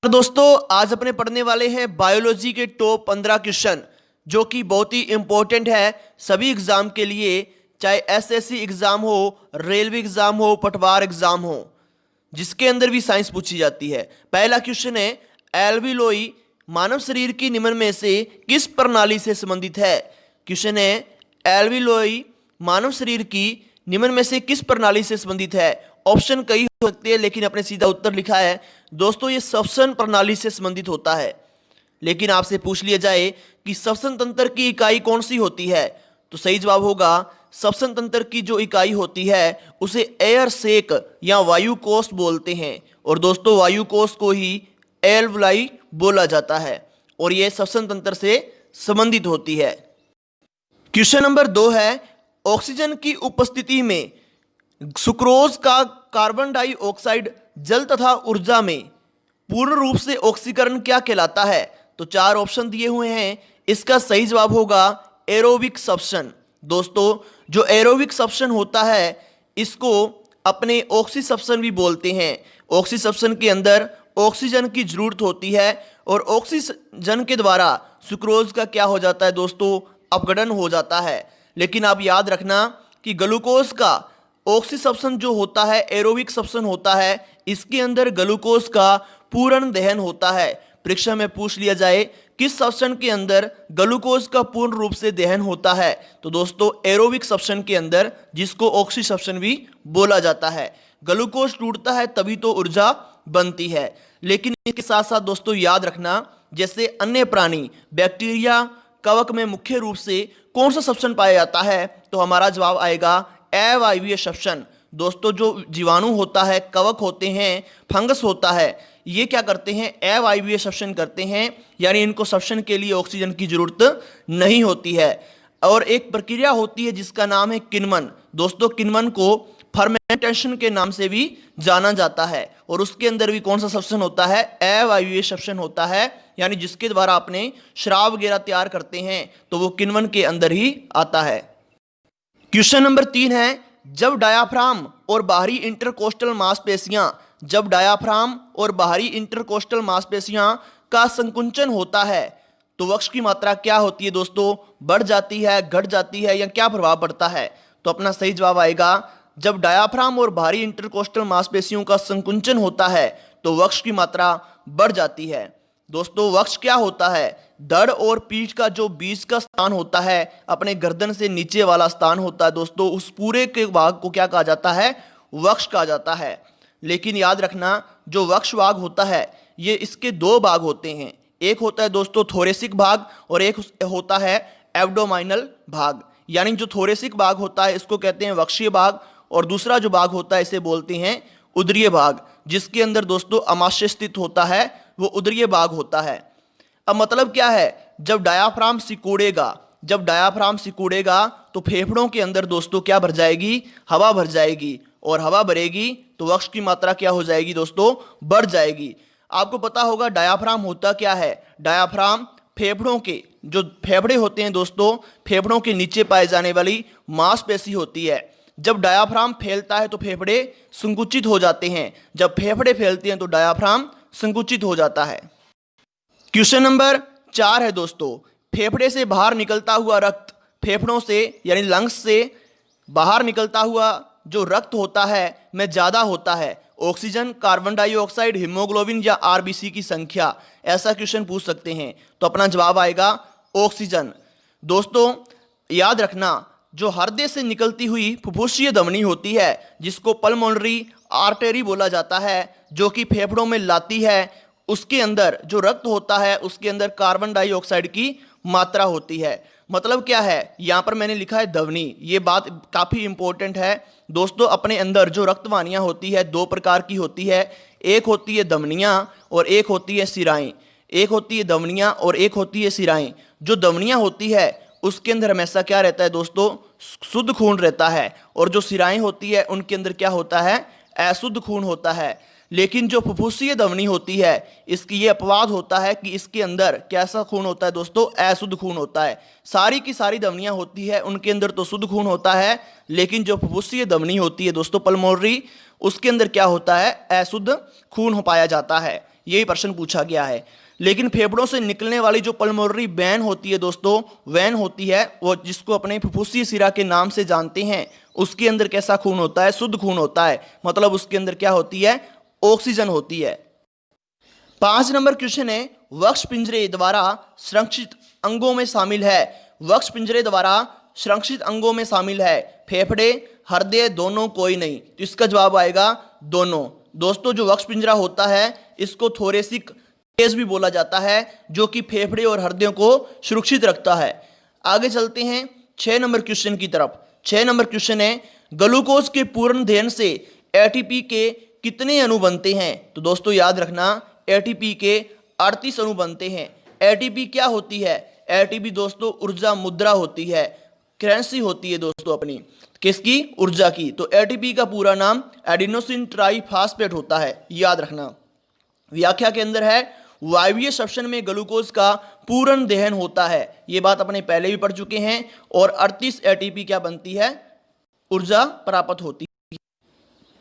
दोस्तों आज अपने पढ़ने वाले हैं बायोलॉजी के टॉप 15 क्वेश्चन जो कि बहुत ही इंपॉर्टेंट है सभी एग्जाम के लिए, चाहे एसएससी एग्जाम हो, रेलवे एग्जाम हो, पटवार एग्जाम हो, जिसके अंदर भी साइंस पूछी जाती है। पहला क्वेश्चन है, एल्वियोलाई मानव शरीर की निम्न में से किस प्रणाली से संबंधित है। क्वेश्चन है, एल्वियोलाई मानव शरीर की निम्न में से किस प्रणाली से संबंधित है। ऑप्शन कई हो सकते हैं लेकिन अपने सीधा उत्तर लिखा है दोस्तों, ये श्वसन प्रणाली से संबंधित होता है। लेकिन आपसे पूछ लिया जाए कि श्वसन तंत्र की इकाई कौन सी होती है, तो सही जवाब होगा श्वसन तंत्र की जो इकाई होती है उसे एयर सेक या वायु कोष बोलते हैं। और दोस्तों वायु कोष को ही एल्वियोलाई बोला जाता है और यह श्वसन तंत्र से संबंधित होती है। क्वेश्चन नंबर 2 है, ऑक्सीजन की उपस्थिति में सुक्रोज का कार्बन डाइऑक्साइड जल तथा ऊर्जा में पूर्ण रूप से ऑक्सीकरण क्या कहलाता है। तो 4 ऑप्शन दिए हुए हैं, इसका सही जवाब होगा एरोबिक सब्शन। दोस्तों जो एरोबिक सब्शन होता है इसको अपने ऑक्सीसप्शन भी बोलते हैं। ऑक्सीसप्शन के अंदर ऑक्सीजन की जरूरत होती है और ऑक्सीजन के द्वारा सुक्रोज का क्या हो जाता है दोस्तों, अपघटन हो जाता है। लेकिन आप याद रखना कि ग्लूकोज का ऑक्सीसप्शन जो होता है एरोबिक सप्शन होता है, इसके अंदर ग्लूकोज का पूर्ण दहन होता है। परीक्षा में पूछ लिया जाए किस सप्शन के अंदर ग्लूकोज का पूर्ण रूप से दहन होता है, तो दोस्तों एरोबिक सप्शन के अंदर, जिसको ऑक्सीसप्शन भी बोला जाता है। ग्लूकोज टूटता है तभी तो ऊर्जा बनती है। लेकिन इसके साथ साथ दोस्तों याद रखना, जैसे अन्य प्राणी बैक्टीरिया कवक में मुख्य रूप से कौन सा सप्शन पाया जाता है, तो हमारा जवाब आएगा अवायवीय सप्शन। दोस्तों जो जीवाणु होता है, कवक होते हैं, फंगस होता है, ये क्या करते हैं, अवायवीय सप्शन करते हैं, यानी इनको सप्शन के लिए ऑक्सीजन की जरूरत नहीं होती है। और एक प्रक्रिया होती है जिसका नाम है किण्वन। दोस्तों किण्वन को फर्मेंटेशन के नाम से भी जाना जाता है और उसके अंदर भी कौन सा सप्शन होता है, अवायवीय सप्शन होता है, यानी जिसके द्वारा अपने शराब वगैरह तैयार करते हैं तो वो किण्वन के अंदर ही आता है। क्वेश्चन नंबर 3 है, जब डायाफ्राम और बाहरी इंटरकोस्टल मांसपेशियां का संकुंचन होता है तो वक्ष की मात्रा क्या होती है दोस्तों, बढ़ जाती है, घट जाती है या क्या प्रभाव पड़ता है। तो अपना सही जवाब आएगा, जब डायाफ्राम और बाहरी इंटरकोस्टल मांसपेशियों का संकुंचन होता है तो वक्ष की मात्रा बढ़ जाती है। दोस्तों वक्ष क्या होता है, धड़ और पीठ का जो बीच का स्थान होता है, अपने गर्दन से नीचे वाला स्थान होता है दोस्तों, उस पूरे के भाग को क्या कहा जाता है, वक्ष कहा जाता है। लेकिन याद रखना जो वक्ष भाग होता है ये इसके 2 भाग होते हैं, एक होता है दोस्तों थोरेसिक भाग और एक होता है एब्डोमिनल भाग। यानी जो थोरेसिक भाग होता है इसको कहते हैं वक्षीय भाग और दूसरा जो भाग होता है इसे बोलते हैं उदरीय भाग, जिसके अंदर दोस्तों अमाशय स्थित होता है वो उदरीय भाग होता है। अब मतलब क्या है, जब डायाफ्राम सिकुड़ेगा तो फेफड़ों के अंदर दोस्तों क्या भर जाएगी, हवा भर जाएगी और हवा भरेगी तो वक्ष की मात्रा क्या हो जाएगी दोस्तों, बढ़ जाएगी। आपको पता होगा डायाफ्राम होता क्या है, डायाफ्राम फेफड़ों के जो फेफड़े होते हैं दोस्तों, फेफड़ों के नीचे पाए जाने वाली मांसपेशी होती है। जब डायाफ्राम फैलता है तो फेफड़े संकुचित हो जाते हैं, जब फेफड़े फैलते हैं तो डायाफ्राम संकुचित हो जाता है। क्वेश्चन नंबर 4 है दोस्तों, फेफड़े से बाहर निकलता हुआ रक्त, फेफड़ों से यानी लंग्स से बाहर निकलता हुआ जो रक्त होता है में ज़्यादा होता है, ऑक्सीजन, कार्बन डाइऑक्साइड, हीमोग्लोबिन या आरबीसी की संख्या। ऐसा क्वेश्चन पूछ सकते हैं तो अपना जवाब आएगा ऑक्सीजन। दोस्तों याद रखना जो हृदय से निकलती हुई फुफ्फुसीय धमनी होती है जिसको पल्मोनरी आर्टरी बोला जाता है, जो कि फेफड़ों में लाती है, उसके अंदर जो रक्त होता है उसके अंदर कार्बन डाइऑक्साइड की मात्रा होती है। मतलब क्या है, यहाँ पर मैंने लिखा है धमनी, ये बात काफ़ी इंपॉर्टेंट है दोस्तों। अपने अंदर जो रक्तवाहिनियाँ होती है 2 प्रकार की होती है, एक होती है धमनियाँ और एक होती है शिराएँ। एक होती है धमनियाँ और एक होती है शिराएँ। जो धमनियाँ होती है उसके अंदर हमेशा क्या रहता है दोस्तों, शुद्ध खून रहता है और जो शिराएँ होती है उनके अंदर क्या होता है, अशुद्ध खून होता है। लेकिन जो फुफ्फुसीय धमनी होती है इसकी ये अपवाद होता है कि इसके अंदर कैसा खून होता है दोस्तों, अशुद्ध खून होता है। सारी की सारी धमनियां होती है उनके अंदर तो शुद्ध खून होता है, लेकिन जो फुफ्फुसीय धमनी होती है दोस्तों पल्मोनरी, उसके अंदर क्या होता है, अशुद्ध खून हो पाया जाता है। यही प्रश्न पूछा गया है। लेकिन फेफड़ों से निकलने वाली जो पल्मोनरी वेन होती है दोस्तों, वेन होती है वो जिसको अपने फुफ्फुसीय शिरा के नाम से जानते हैं, उसके अंदर कैसा खून होता है? शुद्ध खून होता है। मतलब उसके अंदर क्या होती है? ऑक्सीजन होती है। 5 नंबर क्वेश्चन है, वक्ष पिंजरे द्वारा संरक्षित अंगों में शामिल है। वक्ष पिंजरे द्वारा संरक्षित अंगों में शामिल है फेफड़े, हृदय, दोनों, कोई नहीं। तो इसका जवाब आएगा दोनों। दोस्तों जो वक्ष पिंजरा होता है इसको थोरेसिक केस भी बोला जाता है, जो कि फेफड़े और हृदय को सुरक्षित रखता है। आगे चलते हैं 6 नंबर क्वेश्चन की तरफ। 6 नंबर क्वेश्चन है, ग्लूकोज के पूर्ण दहन से एटीपी के कितने अणु बनते हैं? तो दोस्तों याद रखना, एटीपी के 38 अणु बनते हैं। एटीपी क्या होती है? एटीपी दोस्तों ऊर्जा मुद्रा होती है, करेंसी होती है दोस्तों अपनी, किसकी? ऊर्जा की। तो एटीपी का पूरा नाम एडिनोसिन ट्राइफॉस्फेट होता है, याद रखना। व्याख्या के अंदर है, वायवीय श्वसन में ग्लूकोज का पूर्ण दहन होता है। ये बात अपने पहले भी पढ़ चुके हैं। और 38 एटीपी क्या बनती है? ऊर्जा प्राप्त होती है।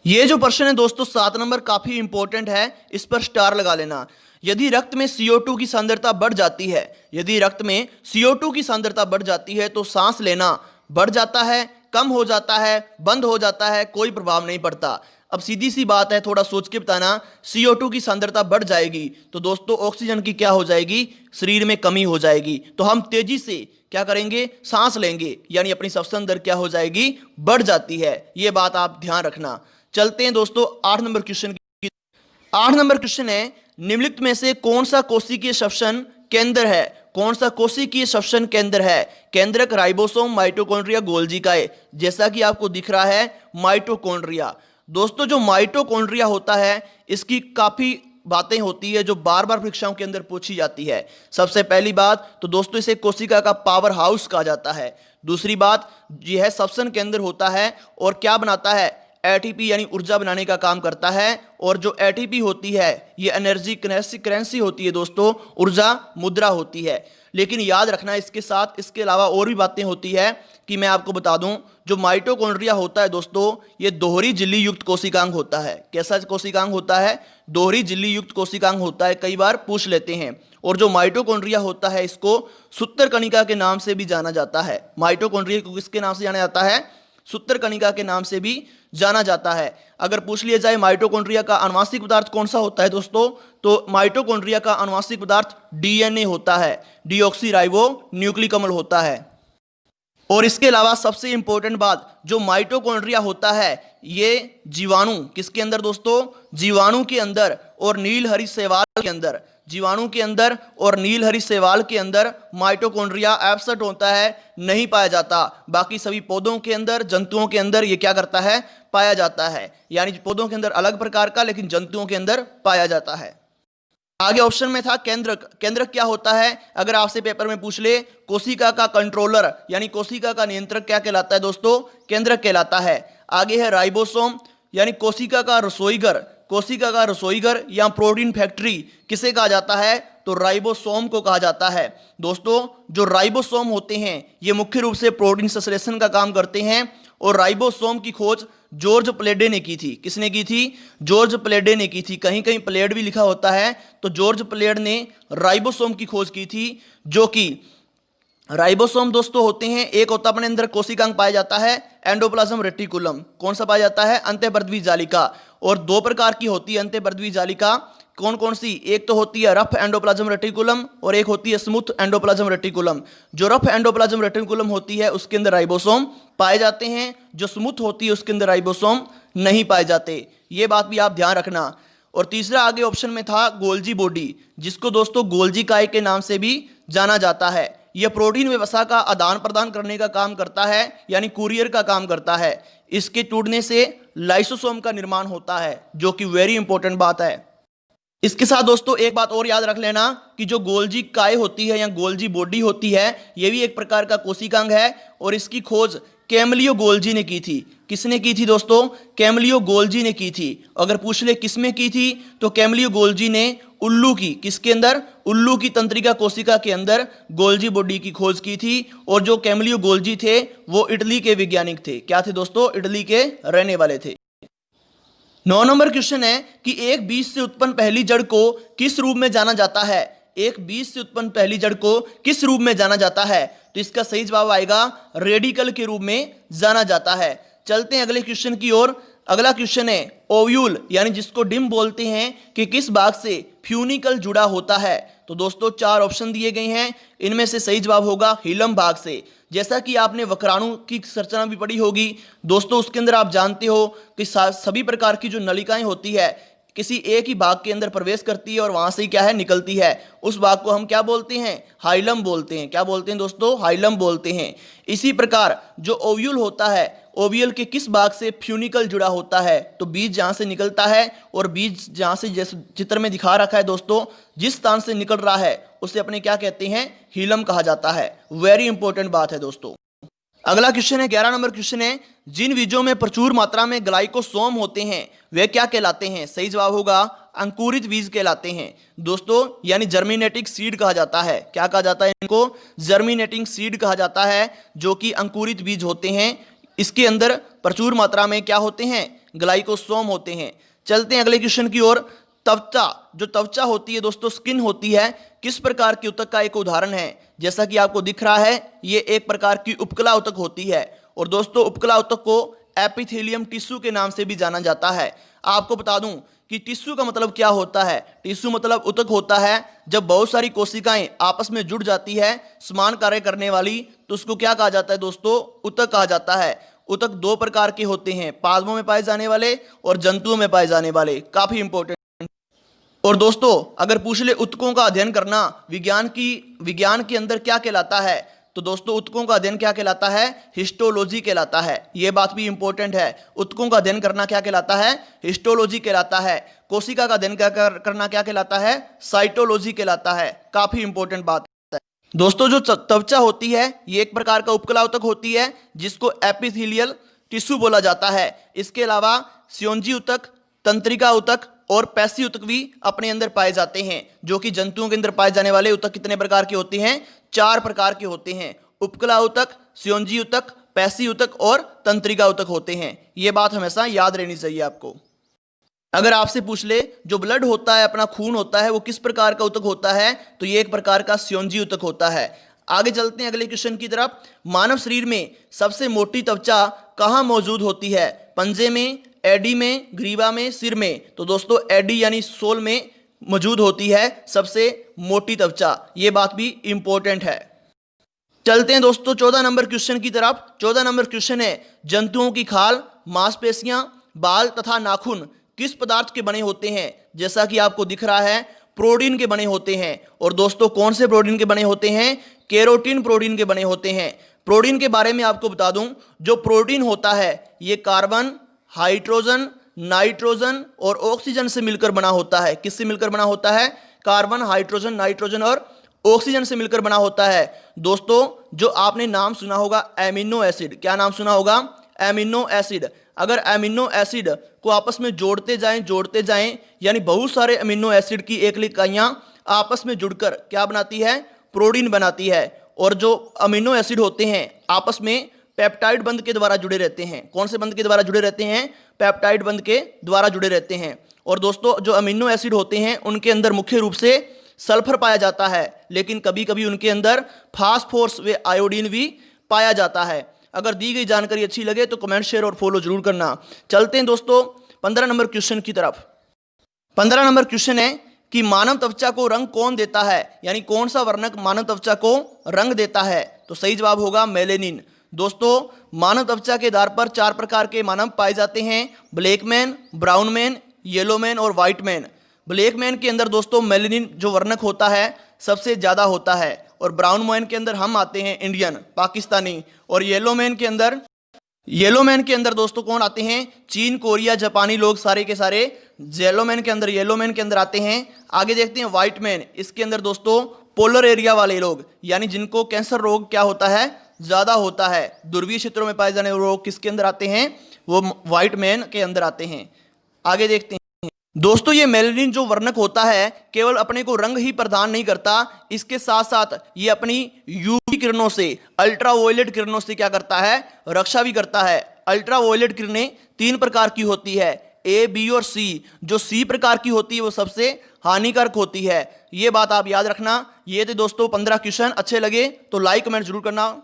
ये जो प्रश्न है दोस्तों 7 नंबर काफी इंपॉर्टेंट है, इस पर स्टार लगा लेना। यदि रक्त में CO2 की सांद्रता बढ़ जाती है, यदि रक्त में CO2 की सांद्रता बढ़ जाती है तो सांस लेना बढ़ जाता है, कम हो जाता है, बंद हो जाता है, कोई प्रभाव नहीं पड़ता। अब सीधी सी बात है, थोड़ा सोच के बताना। CO2 की सांद्रता बढ़ जाएगी तो दोस्तों ऑक्सीजन की क्या हो जाएगी? शरीर में कमी हो जाएगी। तो हम तेजी से क्या करेंगे? सांस लेंगे, यानी अपनी श्वसन दर क्या हो जाएगी? बढ़ जाती है। ये बात आप ध्यान रखना। चलते हैं दोस्तों 8 नंबर क्वेश्चन की। 8 नंबर क्वेश्चन है, निम्नलिखित में से कौन सा कोशिकीय श्वसन केंद्र है? कौन सा कोशिकीय श्वसन केंद्र है? केंद्रक, राइबोसोम, माइटोकॉन्ड्रिया, गोल्जी काय। जैसा कि आपको दिख रहा है माइटोकॉन्ड्रिया। दोस्तों जो माइटोकॉन्ड्रिया होता है इसकी काफी बातें होती है जो बार बार परीक्षाओं के अंदर पूछी जाती है। सबसे पहली बात तो दोस्तों इसे कोशिका का पावर हाउस कहा जाता है। दूसरी बात यह श्वसन केंद्र होता है और क्या बनाता है? एटीपी यानी ऊर्जा बनाने का काम करता है। और जो एटीपी होती है ये एनर्जी करेंसी होती है दोस्तों, ऊर्जा मुद्रा होती है। लेकिन याद रखना इसके साथ इसके अलावा और भी बातें होती है कि मैं आपको बता दूं, जो माइटोकॉन्ड्रिया होता है दोस्तों ये दोहरी झिल्ली युक्त कोशिकांग होता है। कैसा कोशिकांग होता है? दोहरी झिल्ली युक्त कोशिकांग होता है, कई बार पूछ लेते हैं। और जो माइटोकॉन्ड्रिया होता है इसको सूत्र कणिका के नाम से भी जाना जाता है। माइटोकॉन्ड्रिया को किसके नाम से जाना जाता है? सूत्र कणिका के नाम से भी जाना जाता है। अगर पूछ लिया जाए माइटोकॉन्ड्रिया का आनुवांशिक पदार्थ कौन सा होता है दोस्तों, तो माइटोकॉन्ड्रिया का आनुवांशिक पदार्थ डीएनए होता है, डीऑक्सीराइबो न्यूक्लिक अम्ल होता है। और इसके अलावा सबसे इंपॉर्टेंट बात, जो माइटोकॉन्ड्रिया होता है ये जीवाणु किसके अंदर दोस्तों? जीवाणु के अंदर और नील हरी शैवाल के अंदर, जीवाणु के अंदर और नील हरी शैवाल के अंदर माइटोकॉन्ड्रिया एब्सेंट होता है, नहीं पाया जाता। बाकी सभी पौधों के अंदर, जंतुओं के अंदर ये क्या करता है? पाया जाता है। यानी पौधों के अंदर अलग प्रकार का, लेकिन जंतुओं के अंदर पाया जाता है। आगे ऑप्शन में था केंद्रक। केंद्रक क्या होता है? अगर आपसे पेपर में पूछ ले कोशिका का कंट्रोलर यानी कोशिका का नियंत्रक क्या कहलाता है दोस्तों? केंद्रक कहलाता है। आगे है राइबोसोम यानी कोशिका का रसोईघर। कोशिका का रसोईघर या प्रोटीन फैक्ट्री किसे कहा जाता है? तो राइबोसोम को कहा जाता है। दोस्तों जो राइबोसोम होते हैं ये मुख्य रूप से प्रोटीन संश्लेषण का काम करते हैं। और राइबोसोम की खोज जॉर्ज प्लेडे ने की थी। किसने की थी? जॉर्ज प्लेडे ने की थी। कहीं कहीं प्लेड भी लिखा होता है। तो जॉर्ज प्लेड ने राइबोसोम की खोज की थी, जो कि राइबोसोम दोस्तों होते हैं, एक होता अपने अंदर कोशिकांग पाया जाता है एंडोप्लाज्म रेटिकुलम। कौन सा पाया जाता है? अंतःपर्दवी जालिका। और 2 प्रकार की होती है अंतःपर्दवी जालिका। कौन कौन सी? एक तो होती है रफ एंडोप्लाज्म रेटिकुलम और एक होती है स्मूथ एंडोप्लाज्म रेटिकुलम। जो रफ एंडोप्लाज्म रेटिकुलम होती है उसके अंदर राइबोसोम पाए जाते हैं, जो स्मूथ होती है उसके अंदर राइबोसोम नहीं पाए जाते। ये बात भी आप ध्यान रखना। और तीसरा आगे ऑप्शन में था गोल्जी बॉडी, जिसको दोस्तों गोल्जी काय के नाम से भी जाना जाता है। यह प्रोटीन व वसा का आदान प्रदान करने का काम करता है, यानी कुरियर का काम करता है। इसके टूटने से लाइसोसोम का निर्माण होता है, जो कि वेरी इंपॉर्टेंट बात है। इसके साथ दोस्तों एक बात और याद रख लेना कि जो गोल्जी काय होती है या गोल्जी बॉडी होती है यह भी एक प्रकार का कोशिकांग है। और इसकी खोज कैमलियो गोल्जी ने की थी। किसने की थी दोस्तों? कैमलियो गोल्जी ने की थी। अगर पूछ ले किसमें की थी तो कैमलियो गोल्जी ने उल्लू की, किसके अंदर? उल्लू की तंत्रिका कोशिका के अंदर गोल्जी बॉडी की खोज की थी। और जो कैमलियो गोल्जी थे वो इटली के वैज्ञानिक थे। क्या थे दोस्तों? इटली के रहने वाले थे। 9 नंबर क्वेश्चन है कि एक बीज से उत्पन्न पहली जड़ को किस रूप में जाना जाता है। एक बीज से उत्पन्न पहली जड़ को किस रूप में जाना जाता है, तो इसका सही जवाब आएगा रेडिकल के रूप में जाना जाता है। चलते हैं अगले क्वेश्चन की ओर। अगला क्वेश्चन है ओव्यूल यानी जिसको डिम बोलते हैं कि किस भाग से फ्यूनिकल जुड़ा होता है। तो दोस्तों 4 ऑप्शन दिए गए हैं, इनमें से सही जवाब होगा हिलम भाग से। जैसा कि आपने वक्राणु की संरचना भी पढ़ी होगी दोस्तों, उसके अंदर आप जानते हो कि सभी प्रकार की जो नलिकाएं होती है किसी एक ही भाग के अंदर प्रवेश करती है और वहां से ही क्या है निकलती है। उस भाग को हम क्या बोलते हैं, हाइलम बोलते हैं। क्या बोलते हैं दोस्तों, हाइलम बोलते हैं। इसी प्रकार जो ओव्यूल होता है, ओव्यूल के किस भाग से फ्यूनिकल जुड़ा होता है, तो बीज जहां से निकलता है और बीज जहां से जैसे चित्र में दिखा रखा है दोस्तों, जिस स्थान से निकल रहा है उसे अपने क्या कहते हैं, हिलम कहा जाता है। वेरी इंपॉर्टेंट बात है दोस्तों। अगला क्वेश्चन है 11 नंबर क्वेश्चन है जिन बीजों में प्रचुर मात्रा में ग्लाइकोसोम होते हैं वे क्या कहलाते हैं। सही जवाब होगा अंकुरित बीज कहलाते हैं दोस्तों, यानी जर्मिनेटिंग सीड कहा जाता है। क्या कहा जाता है इनको, जर्मिनेटिंग सीड कहा जाता है, जो कि अंकुरित बीज होते हैं। इसके अंदर प्रचुर मात्रा में क्या होते हैं, ग्लाइकोसोम होते हैं। चलते हैं अगले क्वेश्चन की ओर। त्वचा, जो त्वचा होती है दोस्तों, स्किन होती है, किस प्रकार की ऊतक का एक उदाहरण है। जैसा कि आपको दिख रहा है ये एक प्रकार की उपकला ऊतक होती है। और दोस्तों उपकला ऊतक को एपिथेलियम टिश्यू के नाम से भी जाना जाता है। आपको बता दूं कि टिश्यू का मतलब क्या होता है। टिश्यू मतलब ऊतक होता है जब बहुत सारी कोशिकाएं आपस में जुड़ जाती है समान कार्य करने वाली, तो उसको क्या कहा जाता है दोस्तों, ऊतक कहा जाता है। ऊतक 2 प्रकार के होते हैं, पादपों में पाए जाने वाले और जंतुओं में पाए जाने वाले। काफी इंपॉर्टेंट। और दोस्तों अगर पूछ ले ऊतकों का अध्ययन करना विज्ञान के अंदर क्या कहलाता है, तो दोस्तों ऊतकों का अध्ययन क्या कहलाता है, हिस्टोलॉजी कहलाता है। यह बात भी इंपॉर्टेंट है। ऊतकों का अध्ययन करना क्या कहलाता है, हिस्टोलॉजी कहलाता है। कोशिका का अध्ययन करना क्या कहलाता है, साइटोलॉजी कहलाता है। काफी इंपॉर्टेंट बात है दोस्तों। जो त्वचा होती है ये एक प्रकार का उपकला ऊतक होती है जिसको एपिथेलियल टिश्यू बोला जाता है। इसके अलावा स्योंजी ऊतक, तंत्रिका ऊतक और पैसी ऊतक भी अपने अंदर पाए जाते हैं, जो कि जंतुओं के अंदर पाए जाने वाले ऊतक कितने प्रकार के होते हैं, 4 प्रकार के होते हैं। उपकला ऊतक, स्योंजी ऊतक, पैसी ऊतक और तंत्रिका ऊतक होते हैं। यह बात हमेशा याद रहनी चाहिए आपको। अगर आपसे पूछ ले जो ब्लड होता है, अपना खून होता है, वो किस प्रकार का ऊतक होता है, तो ये एक प्रकार का स्योंजी ऊतक होता है। आगे चलते हैं अगले क्वेश्चन की तरफ। मानव शरीर में सबसे मोटी त्वचा कहाँ मौजूद होती है, पंजे में, एडी में, ग्रीवा में, सिर में। तो दोस्तों एडी यानी सोल में मौजूद होती है सबसे मोटी त्वचा। ये बात भी इंपॉर्टेंट है। चलते हैं दोस्तों 14 नंबर क्वेश्चन की तरफ। 14 नंबर क्वेश्चन है जंतुओं की खाल, मांसपेशियां, बाल तथा नाखून किस पदार्थ के बने होते हैं। जैसा कि आपको दिख रहा है प्रोटीन के बने होते हैं। और दोस्तों कौन से प्रोटीन के बने होते हैं, केरोटीन प्रोटीन के बने होते हैं। प्रोटीन के बारे में आपको बता दूं, जो प्रोटीन होता है ये कार्बन, हाइड्रोजन, नाइट्रोजन और ऑक्सीजन से मिलकर बना होता है। किससे मिलकर बना होता है, कार्बन, हाइड्रोजन, नाइट्रोजन और ऑक्सीजन से मिलकर बना होता है। दोस्तों जो आपने नाम सुना होगा एमिनो एसिड, क्या नाम सुना होगा, एमिनो एसिड। अगर एमिनो एसिड को आपस में जोड़ते जाएं यानी बहुत सारे अमीनो एसिड की एक इकाइयां आपस में जुड़कर क्या बनाती है, प्रोटीन बनाती है। और जो अमीनो एसिड होते हैं आपस में पेप्टाइड बंध के द्वारा जुड़े रहते हैं। कौन से बंध के द्वारा जुड़े रहते हैं, पेप्टाइड बंध के द्वारा जुड़े रहते हैं। और दोस्तों जो अमीनो एसिड होते हैं उनके अंदर मुख्य रूप से सल्फर पाया जाता है, लेकिन कभी कभी उनके अंदर फास्फोरस व आयोडीन भी पाया जाता है। अगर दी गई जानकारी अच्छी लगे तो कमेंट, शेयर और फॉलो जरूर करना। चलते हैं दोस्तों 15 नंबर क्वेश्चन की तरफ। 15 नंबर क्वेश्चन है कि मानव त्वचा को रंग कौन देता है, यानी कौन सा वर्णक मानव त्वचा को रंग देता है। तो सही जवाब होगा मेलेनिन। दोस्तों मानव त्वचा के आधार पर 4 प्रकार के मानव पाए जाते हैं, black man, brown man, yellow man और व्हाइट मैन। ब्लैक मैन के अंदर दोस्तों मेलेनिन जो वर्णक होता है सबसे ज़्यादा होता है। और ब्राउन मैन के अंदर हम आते हैं इंडियन, पाकिस्तानी। और येलो मैन के अंदर दोस्तों कौन आते हैं, चीन, कोरिया, जापानी लोग सारे के सारे येलो मैन के अंदर आते हैं। आगे देखते हैं व्हाइट मैन। इसके अंदर दोस्तों पोलर एरिया वाले लोग, यानी जिनको कैंसर रोग क्या होता है, ज़्यादा होता है, ध्रुवीय क्षेत्रों में पाए जाने वाले रोग किसके अंदर आते हैं, वो व्हाइट मैन के अंदर आते हैं। आगे देखते हैं दोस्तों ये मेलेनिन जो वर्णक होता है केवल अपने को रंग ही प्रदान नहीं करता, इसके साथ साथ ये अपनी यूवी किरणों से, अल्ट्रावायलेट किरणों से क्या करता है, रक्षा भी करता है। अल्ट्रावायलेट किरणें 3 प्रकार की होती है, ए, बी और सी। जो सी प्रकार की होती है वो सबसे हानिकारक होती है। ये बात आप याद रखना। ये थे दोस्तों 15 क्वेश्चन। अच्छे लगे तो लाइक कमेंट जरूर करना।